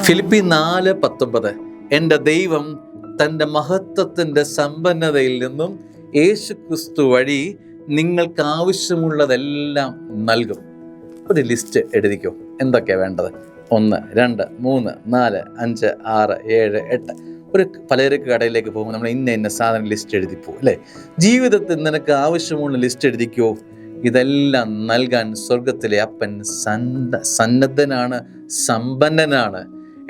Philippi 4:19 എൻ്റെ ദൈവം തൻ്റെ മഹത്വത്തിൻ്റെ സമ്പന്നതയിൽ നിന്നും യേശുക്രിസ്തു വഴി നിങ്ങൾക്ക് ആവശ്യമുള്ളതെല്ലാം നൽകും. ഒരു ലിസ്റ്റ് എഴുതിക്കോ, എന്തൊക്കെയാണ് വേണ്ടത്? 1, 2, 3, 4, 5, 6, 7, 8. ഒരു പലചരക്ക് കടയിലേക്ക് പോകുമ്പോൾ നമ്മൾ ഇന്ന സാധനം ലിസ്റ്റ് എഴുതിപ്പോ അല്ലേ? ജീവിതത്തിൽ നിനക്ക് ആവശ്യമുള്ള ലിസ്റ്റ് എഴുതിക്കോ. ഇതെല്ലാം നൽകാൻ സ്വർഗത്തിലെ അപ്പൻ സന്നദ്ധനാണ്, സമ്പന്നനാണ്.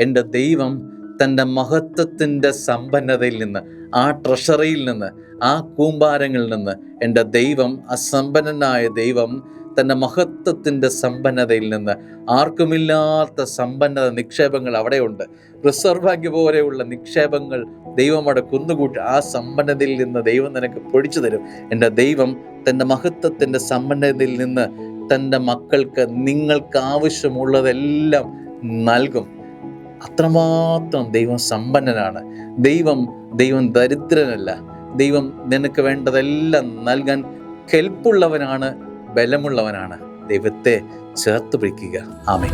എൻ്റെ ദൈവം തൻ്റെ മഹത്വത്തിൻ്റെ സമ്പന്നതയിൽ നിന്ന്, ആ ട്രഷറിയിൽ നിന്ന്, ആ കൂമ്പാരങ്ങളിൽ നിന്ന് എൻ്റെ ദൈവം, അസമ്പന്നനായ ദൈവം തൻ്റെ മഹത്വത്തിൻ്റെ സമ്പന്നതയിൽ നിന്ന്, ആർക്കുമില്ലാത്ത സമ്പന്നത നിക്ഷേപങ്ങൾ അവിടെയുണ്ട്. റിസർവ് ബാങ്ക് പോലെയുള്ള നിക്ഷേപങ്ങൾ ദൈവം അവിടെ കുന്നുകൂട്ടി ആ സമ്പന്നതയിൽ നിന്ന് ദൈവം നിനക്ക് പൊടിച്ചു തരും. എൻ്റെ ദൈവം തൻ്റെ മഹത്വത്തിൻ്റെ സമ്പന്നതയിൽ നിന്ന് തൻ്റെ മക്കൾക്ക്, നിങ്ങൾക്ക് ആവശ്യമുള്ളതെല്ലാം നൽകും. അത്രമാത്രം ദൈവം സമ്പന്നനാണ്. ദൈവം ദരിദ്രനല്ല. ദൈവം നിനക്ക് വേണ്ടതെല്ലാം നൽകാൻ കെൽപ്പുള്ളവനാണ്, ബലമുള്ളവനാണ്. ദൈവത്തെ ചേർത്ത് പിടിക്കുക. ആമേൻ.